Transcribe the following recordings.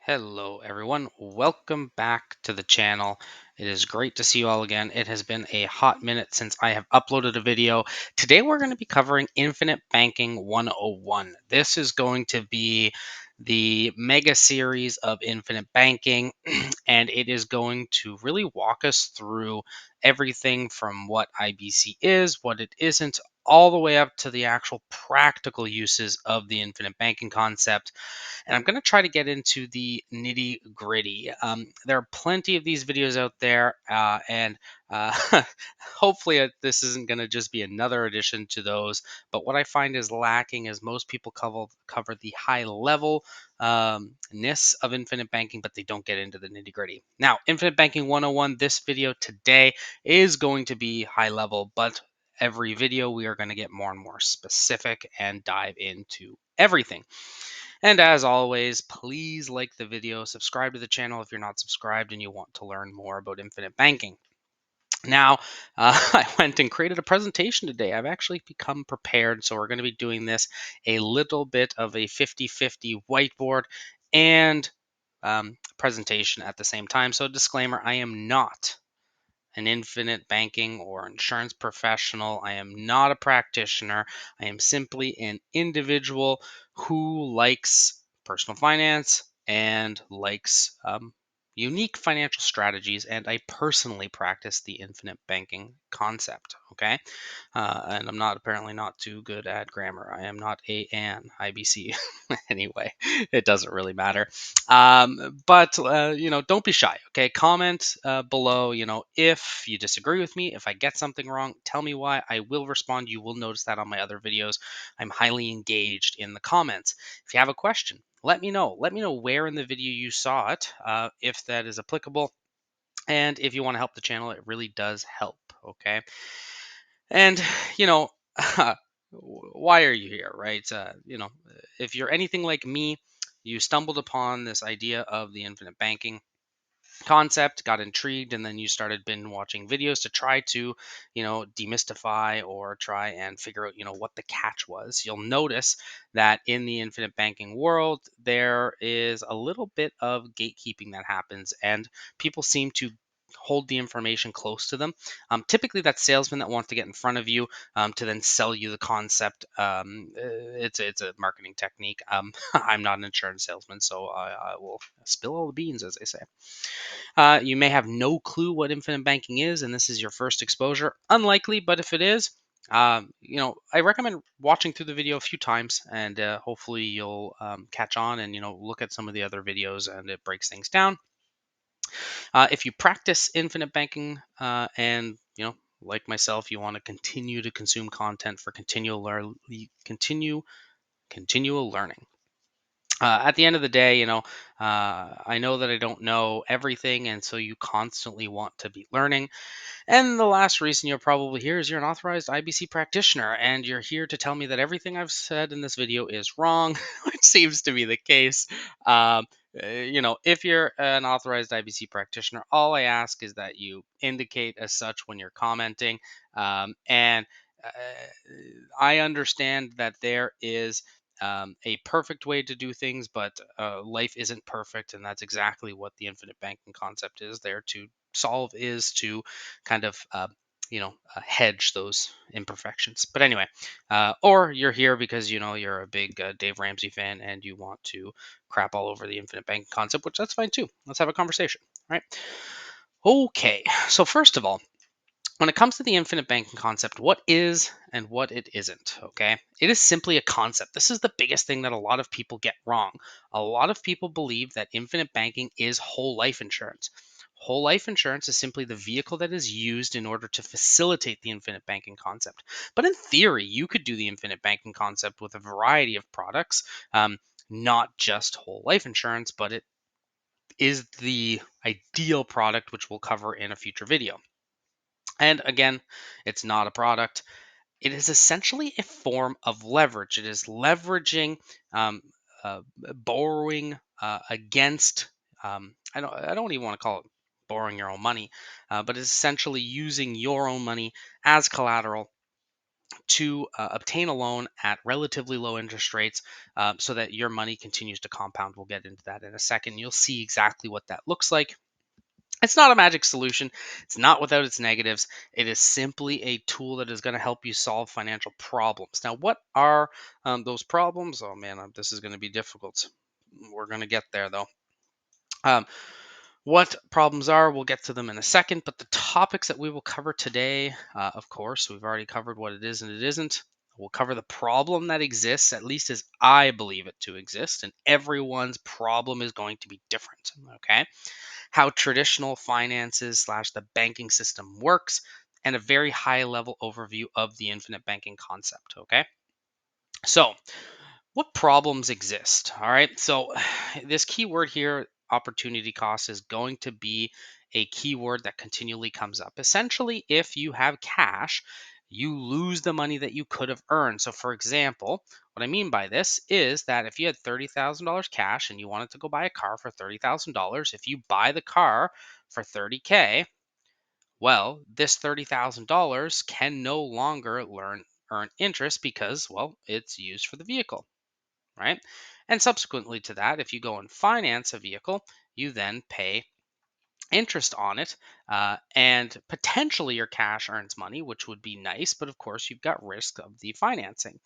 Hello, everyone. Welcome back to the channel. It is great to see you all again. It has been a hot minute since I have uploaded a video. Today, we're going to be covering Infinite Banking 101. This is going to be the mega series of Infinite Banking, and it is going to really walk us through everything from what IBC is, what it isn't, all the way up to the actual practical uses of the Infinite Banking concept, and I'm going to try to get into the nitty gritty. There are plenty of these videos out there, and uh, hopefully this isn't going to just be another addition to those. But what I find is lacking is most people cover the high level ness of infinite banking, but they don't get into the nitty gritty. Now, Infinite Banking 101, this video today is going to be high level, but every video we are going to get more and more specific and dive into everything. And as always, please like the video, subscribe to the channel if you're not subscribed and you want to learn more about infinite banking. Now, I went and created a presentation today. I've actually become prepared, so we're going to be doing this a little bit of a 50-50 whiteboard and presentation at the same time. So, disclaimer, I am not an infinite banking or insurance professional. I am not a practitioner. I am simply an individual who likes personal finance and likes unique financial strategies. And I personally practice the infinite banking concept. Okay. And I'm not apparently not too good at grammar. I am not an IBC. Anyway, it doesn't really matter. But don't be shy. Okay, comment below. If you disagree with me, if I get something wrong, tell me why. I will respond. You will notice that on my other videos, I'm highly engaged in the comments. If you have a question, let me know. Let me know where in the video you saw it, if that is applicable. And if you want to help the channel, it really does help. Okay. And, you know, why are you here, right? If you're anything like me, you stumbled upon this idea of the infinite banking concept, got intrigued, and then you started binge watching videos to try to, demystify or try and figure out, what the catch was. You'll notice that in the infinite banking world, there is a little bit of gatekeeping that happens, and people seem to hold the information close to them. Typically, that's salesmen that want to get in front of you to then sell you the concept. It's a marketing technique. I'm not an insurance salesman, so I will spill all the beans, as they say. You may have no clue what infinite banking is, and this is your first exposure. Unlikely, but if it is, I recommend watching through the video a few times, and hopefully you'll catch on and look at some of the other videos, and it breaks things down. If you practice infinite banking and like myself, you want to continue to consume content for continual learning. At the end of the day, I know that I don't know everything, and so you constantly want to be learning. And the last reason you're probably here is you're an authorized IBC practitioner, and you're here to tell me that everything I've said in this video is wrong, which seems to be the case. Um, if you're an authorized IBC practitioner, all I ask is that you indicate as such when you're commenting. And uh, I understand that there is a perfect way to do things, but life isn't perfect, and that's exactly what the infinite banking concept is there to solve, is to kind of hedge those imperfections. But anyway, or you're here because you're a big Dave Ramsey fan and you want to crap all over the infinite banking concept, which that's fine too. Let's have a conversation, right? Okay, so first of all, when it comes to the infinite banking concept, what is and what it isn't, okay? It is simply a concept. This is the biggest thing that a lot of people get wrong. A lot of people believe that infinite banking is whole life insurance. Whole life insurance is simply the vehicle that is used in order to facilitate the infinite banking concept. But in theory, you could do the infinite banking concept with a variety of products, not just whole life insurance, but it is the ideal product, which we'll cover in a future video. And again, it's not a product. It is essentially a form of leverage. It is leveraging, borrowing against. I don't even want to call it borrowing your own money, but it's essentially using your own money as collateral to obtain a loan at relatively low interest rates so that your money continues to compound. We'll get into that in a second. You'll see exactly what that looks like. It's not a magic solution. It's not without its negatives. It is simply a tool that is going to help you solve financial problems. Now, what are those problems? Oh man, this is going to be difficult. We're going to get there though. Um, what problems are, we'll get to them in a second, but the topics that we will cover today, of course, we've already covered what it is and it isn't. We'll cover the problem that exists, at least as I believe it to exist, and everyone's problem is going to be different. Okay. How traditional finances slash the banking system works, and a very high level overview of the infinite banking concept. Okay. So, what problems exist? All right. So, this keyword here, opportunity cost, is going to be a keyword that continually comes up. Essentially, if you have cash, you lose the money that you could have earned. So, for example, what I mean by this is that if you had $30,000 cash and you wanted to go buy a car for $30,000, if you buy the car for 30K, well, this $30,000 can no longer earn interest because, well, it's used for the vehicle, right? And subsequently to that, if you go and finance a vehicle, you then pay interest on it, and potentially your cash earns money, which would be nice. But of course, you've got risk of the financing.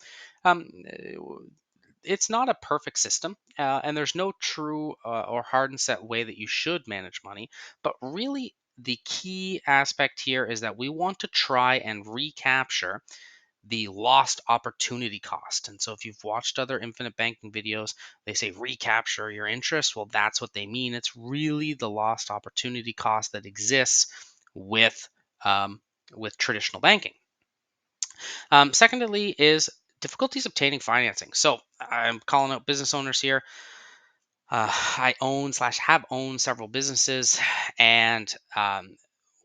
It's not a perfect system, and there's no true or hard and set way that you should manage money. But really, the key aspect here is that we want to try and recapture the lost opportunity cost. And so, if you've watched other infinite banking videos, they say recapture your interest. Well, that's what they mean. It's really the lost opportunity cost that exists with um, traditional banking. Secondly, is difficulties obtaining financing. So, I'm calling out business owners here. I own slash have owned several businesses, and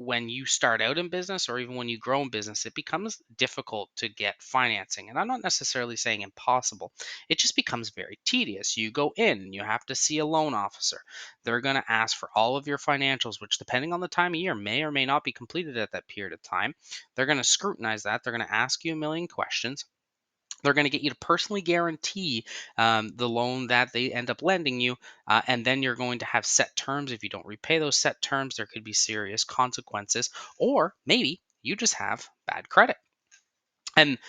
when you start out in business, or even when you grow in business, it becomes difficult to get financing. And I'm not necessarily saying impossible. It just becomes very tedious. You go in, and you have to see a loan officer. They're going to ask for all of your financials, which, depending on the time of year, may or may not be completed at that period of time. They're going to scrutinize that. They're going to ask you a million questions. They're going to get you to personally guarantee the loan that they end up lending you. And then you're going to have set terms. If you don't repay those set terms, there could be serious consequences. Or maybe you just have bad credit. And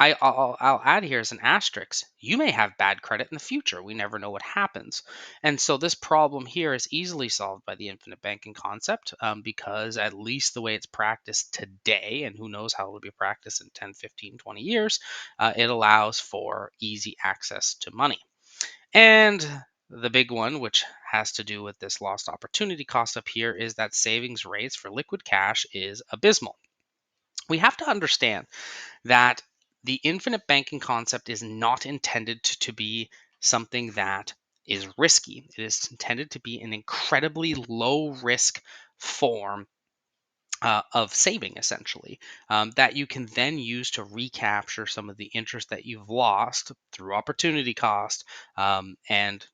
I'll add here as an asterisk, you may have bad credit in the future. We never know what happens. And so this problem here is easily solved by the infinite banking concept, because at least the way it's practiced today, and who knows how it'll be practiced in 10, 15, 20 years, it allows for easy access to money. And the big one, which has to do with this lost opportunity cost up here, is that savings rates for liquid cash is abysmal. We have to understand that the infinite banking concept is not intended to be something that is risky. It is intended to be an incredibly low risk form of saving, essentially, that you can then use to recapture some of the interest that you've lost through opportunity cost, and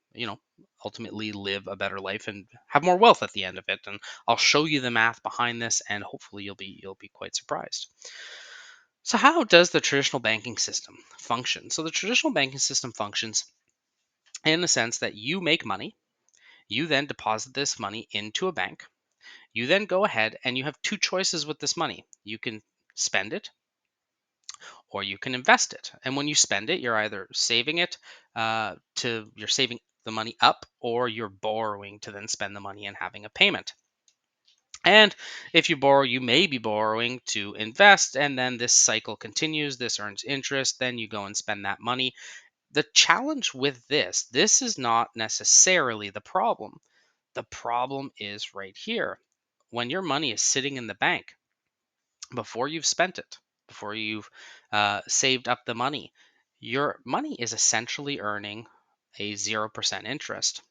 ultimately live a better life and have more wealth at the end of it. And I'll show you the math behind this, and hopefully you'll be quite surprised. So, how does the traditional banking system function? So, the traditional banking system functions in the sense that you make money, you then deposit this money into a bank. You then go ahead and you have two choices with this money. You can spend it or you can invest it. And when you spend it, you're either saving it you're saving the money up, or you're borrowing to then spend the money and having a payment. And if you borrow, you may be borrowing to invest, and then this cycle continues. This earns interest, then you go and spend that money. The challenge with this is not necessarily the problem. The problem is right here. When your money is sitting in the bank, before you've spent it, before you've saved up the money, your money is essentially earning a 0% interest.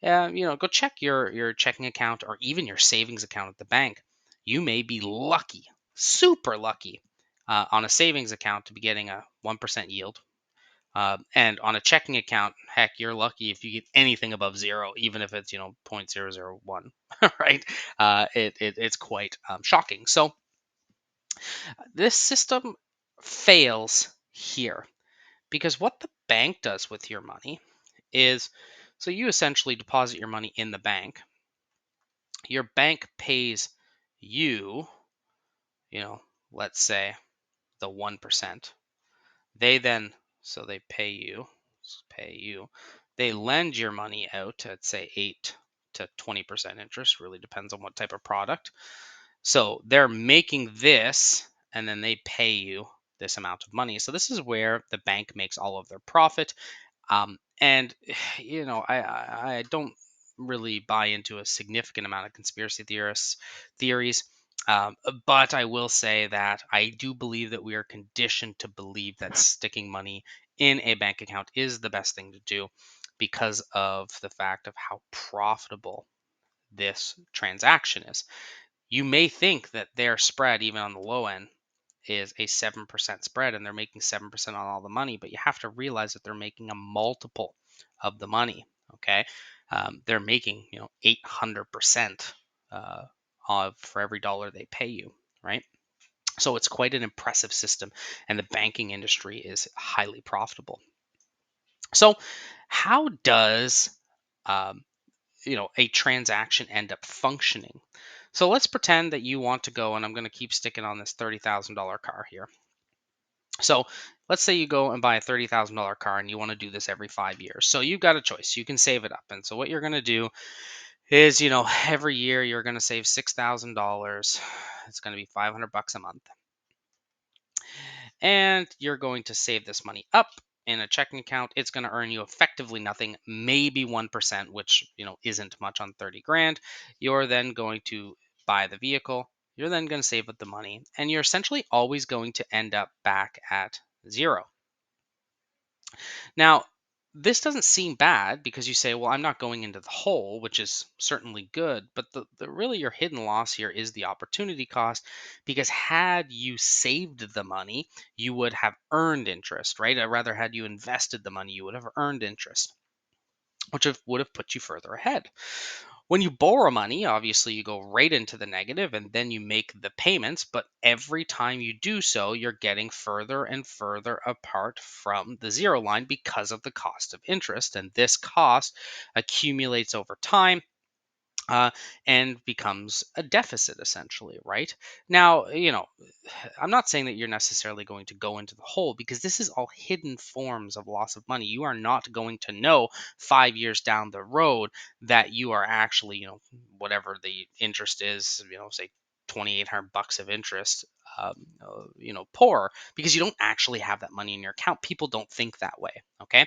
Go check your checking account or even your savings account at the bank. You may be lucky, super lucky, on a savings account to be getting a 1% yield. And on a checking account, heck, you're lucky if you get anything above zero, even if it's 0.001, right? It's quite shocking. So This system fails here because what the bank does with your money is, so you essentially deposit your money in the bank. Your bank pays you, you know, let's say the 1%. They then, so they pay you. They lend your money out at say 8 to 20% interest, really depends on what type of product. So they're making this and then they pay you this amount of money. So this is where the bank makes all of their profit. And I don't really buy into a significant amount of conspiracy theories. But I will say that I do believe that we are conditioned to believe that sticking money in a bank account is the best thing to do because of the fact of how profitable this transaction is. You may think that their spread, even on the low end, is a 7% spread and they're making 7% on all the money, but you have to realize that they're making a multiple of the money. Okay. They're making, 800% for every dollar they pay you, right? So it's quite an impressive system, and the banking industry is highly profitable. So, how does um, a transaction end up functioning? So let's pretend that you want to go, and I'm going to keep sticking on this $30,000 car here. So let's say you go and buy a $30,000 car and you want to do this every 5 years. So you've got a choice. You can save it up. And so what you're going to do is, every year you're going to save $6,000. It's going to be 500 bucks a month. And you're going to save this money up in a checking account. It's going to earn you effectively nothing, maybe 1%, which, isn't much on 30 grand. You're then going to buy the vehicle. You're then going to save up the money, and you're essentially always going to end up back at zero. Now, this doesn't seem bad because you say, well, I'm not going into the hole, which is certainly good. But the really your hidden loss here is the opportunity cost, because had you saved the money, you would have earned interest, right? Or rather, had you invested the money, you would have earned interest, which would have put you further ahead. When you borrow money, obviously you go right into the negative and then you make the payments, but every time you do so, you're getting further and further apart from the zero line because of the cost of interest. And this cost accumulates over time, uh, and becomes a deficit essentially, right? Now, I'm not saying that you're necessarily going to go into the hole, because this is all hidden forms of loss of money. You are not going to know 5 years down the road that you are actually, whatever the interest is, say 2,800 bucks of interest, poor, because you don't actually have that money in your account. People don't think that way. Okay.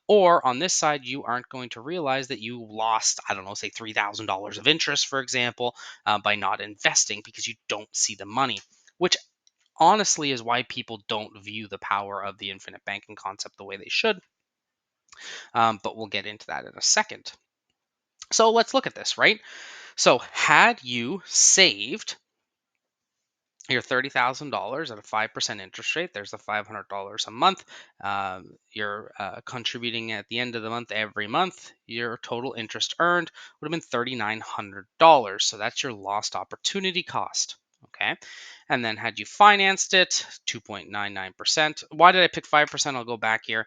Or on this side, you aren't going to realize that you lost, I don't know, say $3,000 of interest, for example, by not investing, because you don't see the money, which honestly is why people don't view the power of the infinite banking concept the way they should. But we'll get into that in a second. So let's look at this, right? So, had you saved your $30,000 at a 5% interest rate, there's the $500 a month. You're contributing at the end of the month every month. Your total interest earned would have been $3,900. So that's your lost opportunity cost. Okay. And then had you financed it, 2.99%. Why did I pick 5%? I'll go back here.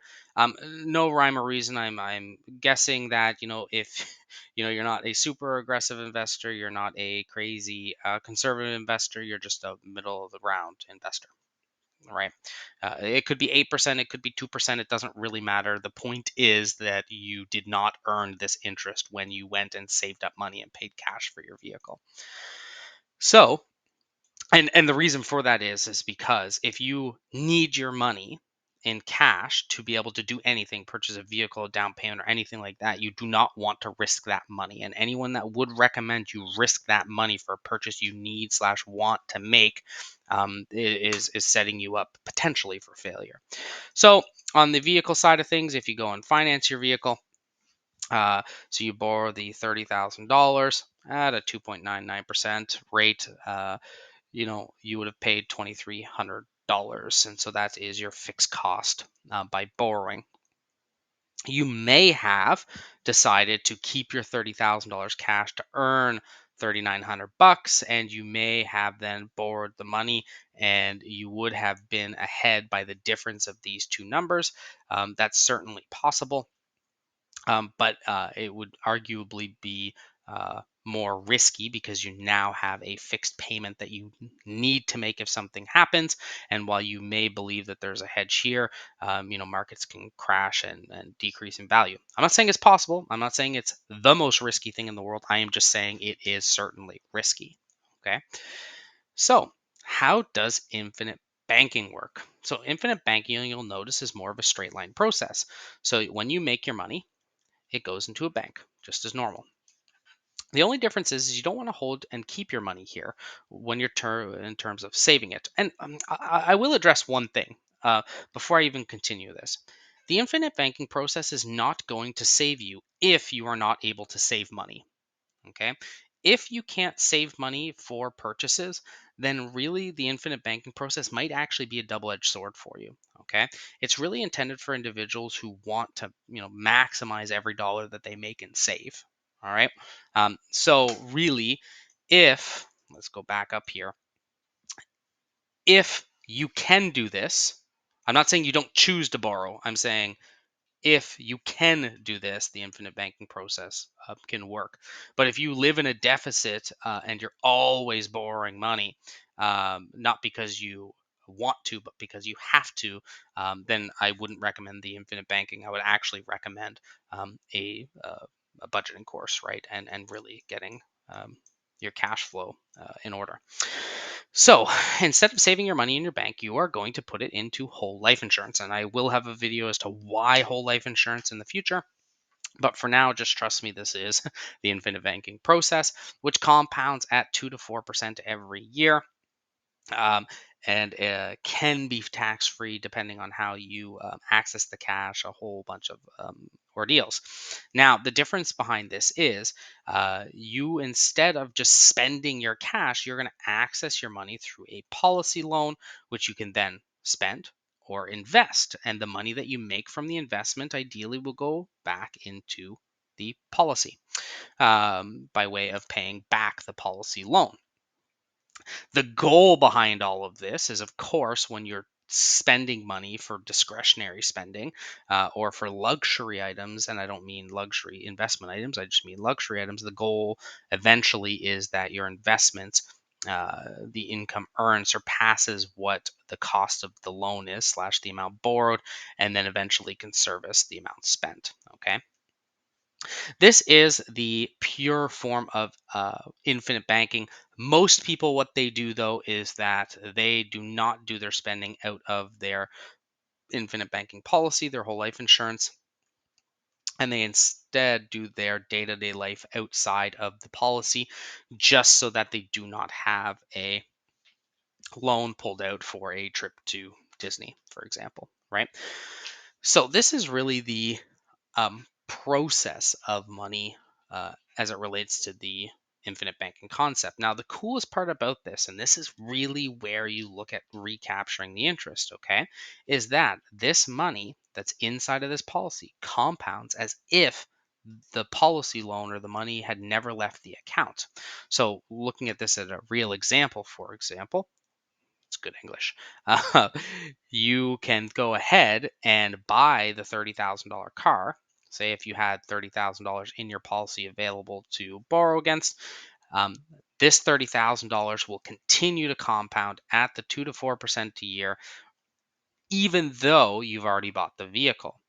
No rhyme or reason. I'm guessing that, if you're not a super aggressive investor, you're not a crazy conservative investor, you're just a middle of the round investor, right? It could be 8%, it could be 2%, it doesn't really matter. The point is that you did not earn this interest when you went and saved up money and paid cash for your vehicle. So, and the reason for that is because if you need your money in cash to be able to do anything, purchase a vehicle, a down payment, or anything like that, you do not want to risk that money. And anyone that would recommend you risk that money for a purchase you need slash want to make, is setting you up potentially for failure. So on the vehicle side of things, if you go and finance your vehicle, so you borrow the $30,000 at a 2.99% rate, you would have paid $2,300. And so that is your fixed cost by borrowing. You may have decided to keep your $30,000 cash to earn $3,900 bucks, and you may have then borrowed the money, and you would have been ahead by the difference of these two numbers. That's certainly possible, but it would arguably be more risky because you now have a fixed payment that you need to make if something happens. And while you may believe that there's a hedge here, markets can crash and decrease in value. I'm not saying it's possible. I'm not saying it's the most risky thing in the world. I am just saying it is certainly risky. Okay. So, how does infinite banking work? So, infinite banking, you'll notice, is more of a straight line process. So, when you make your money, it goes into a bank just as normal. The only difference is you don't want to hold and keep your money here when you're in terms of saving it. And I will address one thing before I even continue this. The infinite banking process is not going to save you if you are not able to save money. Okay. If you can't save money for purchases, then really the infinite banking process might actually be a double-edged sword for you. Okay. It's really intended for individuals who want to, maximize every dollar that they make and save. All right. So really, if let's go back up here, if you can do this, I'm not saying you don't choose to borrow. I'm saying if you can do this, the infinite banking process can work. But if you live in a deficit and you're always borrowing money, not because you want to, but because you have to, then I wouldn't recommend the infinite banking. I would actually recommend a budgeting course, right? And really getting your cash flow in order. So instead of saving your money in your bank, you are going to put it into whole life insurance. And I will have a video as to why whole life insurance in the future. But for now, just trust me, this is the infinite banking process, which compounds at 2 to 4% every year. Um, and can be tax free depending on how you access the cash, a whole bunch of ordeals. Now, the difference behind this is you, instead of just spending your cash, you're going to access your money through a policy loan, which you can then spend or invest. And the money that you make from the investment ideally will go back into the policy by way of paying back the policy loan. The goal behind all of this is, of course, when you're spending money for discretionary spending or for luxury items, and I don't mean luxury investment items, I just mean luxury items, the goal eventually is that your investments, the income earned, surpasses what the cost of the loan is slash the amount borrowed, and then eventually can service the amount spent. Okay. This is the pure form of infinite banking. Most people, what they do though, is that they do not do their spending out of their infinite banking policy, their whole life insurance, and they instead do their day to day life outside of the policy just so that they do not have a loan pulled out for a trip to Disney, for example, right? So, this is really the process of money as it relates to the infinite banking concept. Now, the coolest part about this, and this is really where you look at recapturing the interest, okay, is that this money that's inside of this policy compounds as if the policy loan or the money had never left the account. So, looking at this at a real example, for example, it's good English. Uh, you can go ahead and buy the $30,000 car. Say if you had $30,000 in your policy available to borrow against, um, this $30,000 will continue to compound at the 2 to 4% a year, even though you've already bought the vehicle.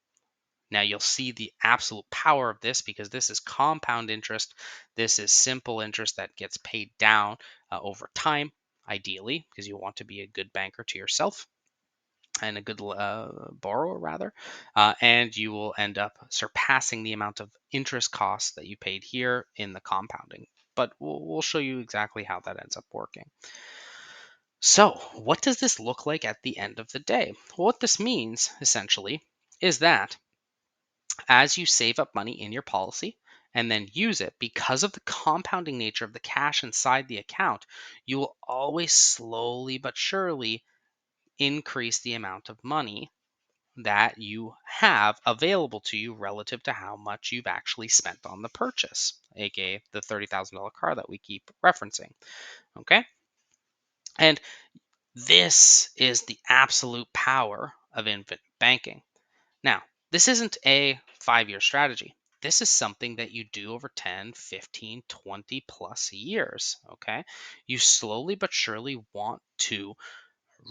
Now you'll see the absolute power of this because this is compound interest. This is simple interest that gets paid down over time, ideally, because you want to be a good banker to yourself and a good borrower, rather. And you will end up surpassing the amount of interest costs that you paid here in the compounding. But we'll show you exactly how that ends up working. So, what does this look like at the end of the day? Well, what this means, essentially, is that as you save up money in your policy and then use it, because of the compounding nature of the cash inside the account, you will always slowly but surely increase the amount of money that you have available to you relative to how much you've actually spent on the purchase. aka the $30,000 car that we keep referencing. Okay. And this is the absolute power of infinite banking. Now, this isn't a 5-year strategy. This is something that you do over 10, 15, 20 plus years. Okay. You slowly but surely want to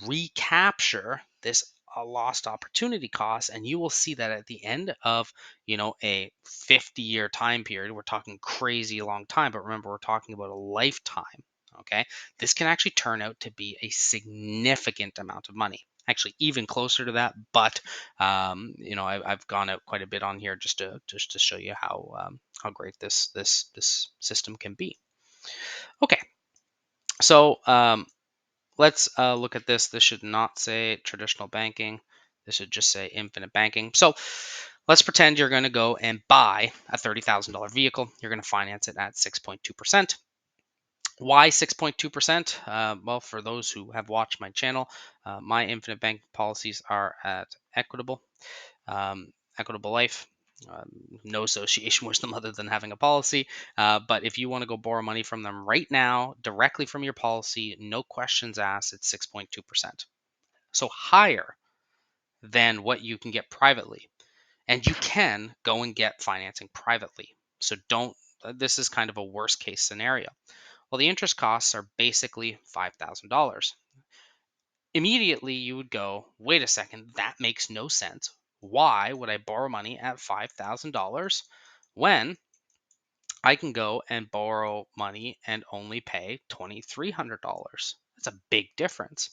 recapture this lost opportunity cost, and you will see that at the end of a 50-year time period. We're talking crazy long time, but remember, we're talking about a lifetime. Okay, this can actually turn out to be a significant amount of money, actually even closer to that. But I've gone out quite a bit on here just to show you how great this system can be. Okay, so let's look at this. This should not say traditional banking. This should just say infinite banking. So let's pretend you're going to go and buy a $30,000 vehicle. You're going to finance it at 6.2%. Why 6.2%? Well, for those who have watched my channel, my infinite banking policies are at Equitable, Equitable Life. No association with them other than having a policy. But if you want to go borrow money from them right now, directly from your policy, no questions asked, it's 6.2%. So higher than what you can get privately. And you can go and get financing privately. So don't, this is kind of a worst case scenario. Well, the interest costs are basically $5,000. Immediately, you would go, wait a second, that makes no sense. Why would I borrow money at $5,000 when I can go and borrow money and only pay $2,300? That's a big difference.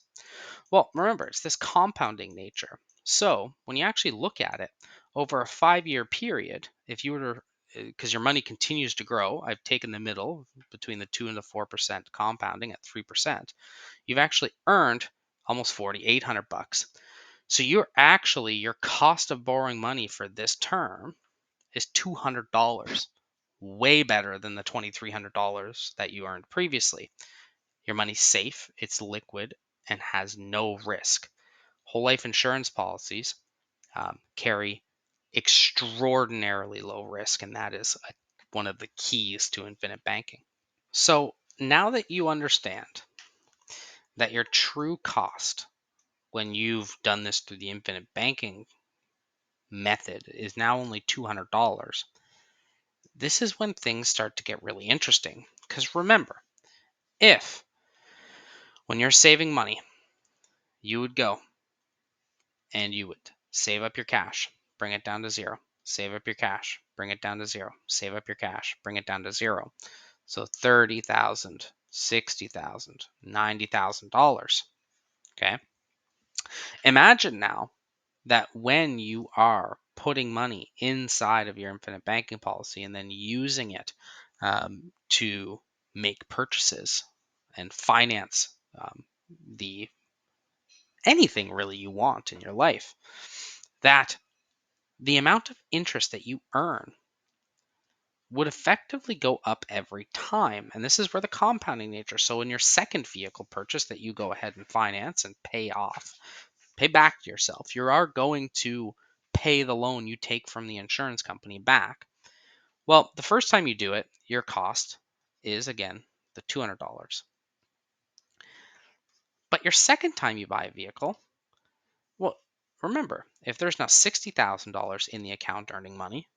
Well, remember, it's this compounding nature. So when you actually look at it over a 5-year period, if you were to, because your money continues to grow, I've taken the middle between the 2 and the 4% compounding at 3%, you've actually earned almost $4,800. So your cost of borrowing money for this term is $200, way better than the $2,300 that you earned previously. Your money's safe, it's liquid, and has no risk. Whole life insurance policies carry extraordinarily low risk, and that is one of the keys to infinite banking. So now that you understand that your true cost when you've done this through the infinite banking method is now only $200, this is when things start to get really interesting. Because remember, if when you're saving money, you would go and you would save up your cash, bring it down to zero, save up your cash, bring it down to zero, save up your cash, bring it down to zero. So $30,000, $60,000, $90,000. Okay. Imagine now that when you are putting money inside of your infinite banking policy and then using it to make purchases and finance the anything really you want in your life, that the amount of interest that you earn would effectively go up every time. And this is where the compounding nature. So in your second vehicle purchase that you go ahead and finance and pay off, pay back to yourself, you are going to pay the loan you take from the insurance company back. Well, the first time you do it, your cost is again the $200. But your second time you buy a vehicle, well, remember, if there's now $60,000 in the account earning money,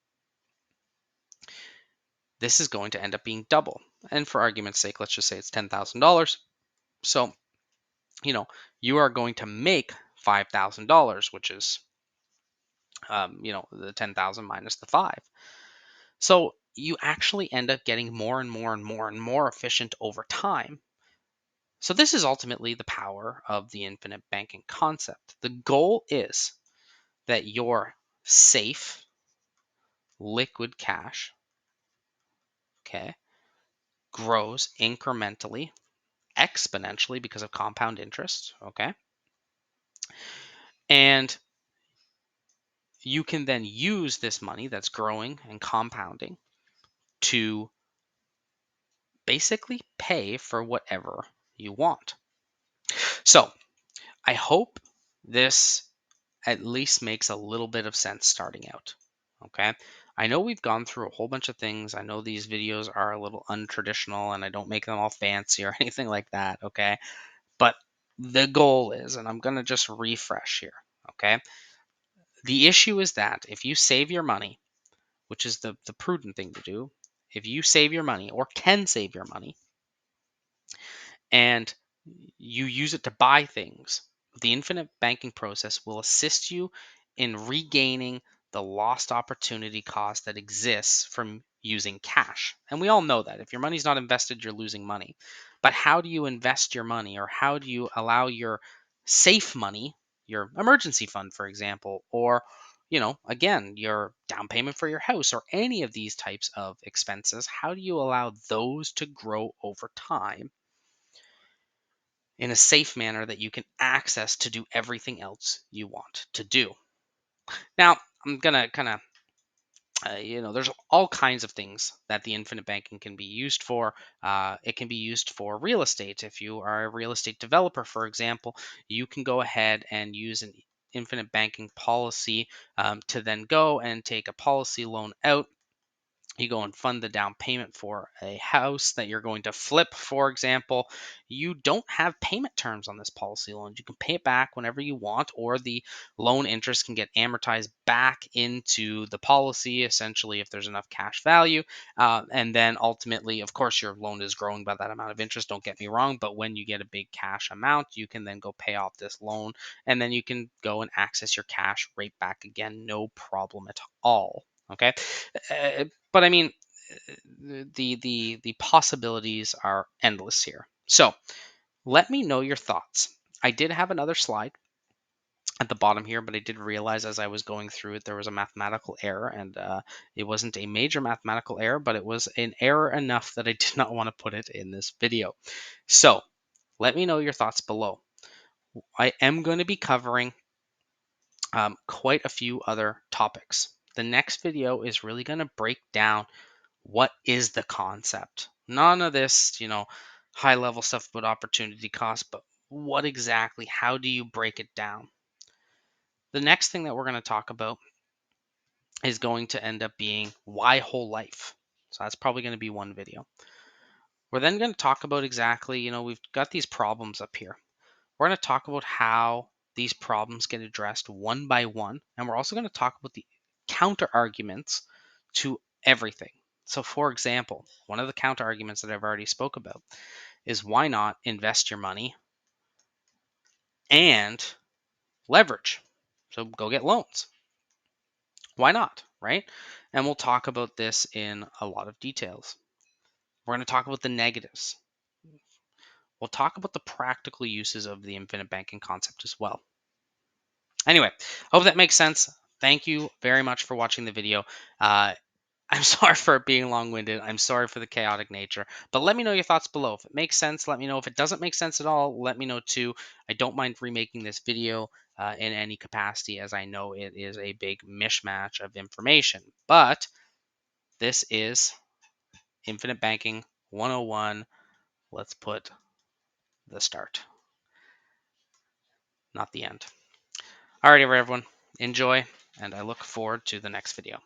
this is going to end up being double. And for argument's sake, let's just say it's $10,000. So, you are going to make $5,000, which is, the 10,000 minus the 5. So you actually end up getting more and more and more and more efficient over time. So this is ultimately the power of the infinite banking concept. The goal is that your safe liquid cash, okay, grows incrementally, exponentially because of compound interest, okay? And you can then use this money that's growing and compounding to basically pay for whatever you want. So I hope this at least makes a little bit of sense starting out. Okay. I know we've gone through a whole bunch of things. I know these videos are a little untraditional and I don't make them all fancy or anything like that, okay? But the goal is, and I'm going to just refresh here, okay? The issue is that if you save your money, which is the prudent thing to do, if you save your money or can save your money and you use it to buy things, the infinite banking process will assist you in regaining the lost opportunity cost that exists from using cash. And we all know that if your money's not invested, you're losing money. But how do you invest your money, or how do you allow your safe money, your emergency fund, for example, or again, your down payment for your house or any of these types of expenses, how do you allow those to grow over time in a safe manner that you can access to do everything else you want to do? Now, I'm going to kind of, there's all kinds of things that the infinite banking can be used for. It can be used for real estate. If you are a real estate developer, for example, you can go ahead and use an infinite banking policy to then go and take a policy loan out. You go and fund the down payment for a house that you're going to flip, for example. You don't have payment terms on this policy loan. You can pay it back whenever you want, or the loan interest can get amortized back into the policy, essentially, if there's enough cash value. And then ultimately, of course, your loan is growing by that amount of interest, don't get me wrong, but when you get a big cash amount, you can then go pay off this loan, and then you can go and access your cash right back again, no problem at all. Okay. But I mean, the possibilities are endless here. So let me know your thoughts. I did have another slide at the bottom here, but I did realize as I was going through it there was a mathematical error, and it wasn't a major mathematical error, but it was an error enough that I did not want to put it in this video. So let me know your thoughts below. I am going to be covering quite a few other topics. The next video is really going to break down what is the concept. None of this, high level stuff about opportunity cost, but what exactly, how do you break it down? The next thing that we're going to talk about is going to end up being why whole life. So that's probably going to be one video. We're then going to talk about exactly, we've got these problems up here. We're going to talk about how these problems get addressed one by one. And we're also going to talk about the counter arguments to everything. So for example, one of the counter arguments that I've already spoke about is why not invest your money and leverage? So go get loans. Why not, right? And we'll talk about this in a lot of details. We're going to talk about the negatives. We'll talk about the practical uses of the infinite banking concept as well. Anyway, hope that makes sense. Thank you very much for watching the video. I'm sorry for it being long-winded. I'm sorry for the chaotic nature. But let me know your thoughts below. If it makes sense, let me know. If it doesn't make sense at all, let me know too. I don't mind remaking this video in any capacity, as I know it is a big mishmash of information. But this is Infinite Banking 101. Let's put the start, not the end. Alrighty, everyone. Enjoy, and I look forward to the next video.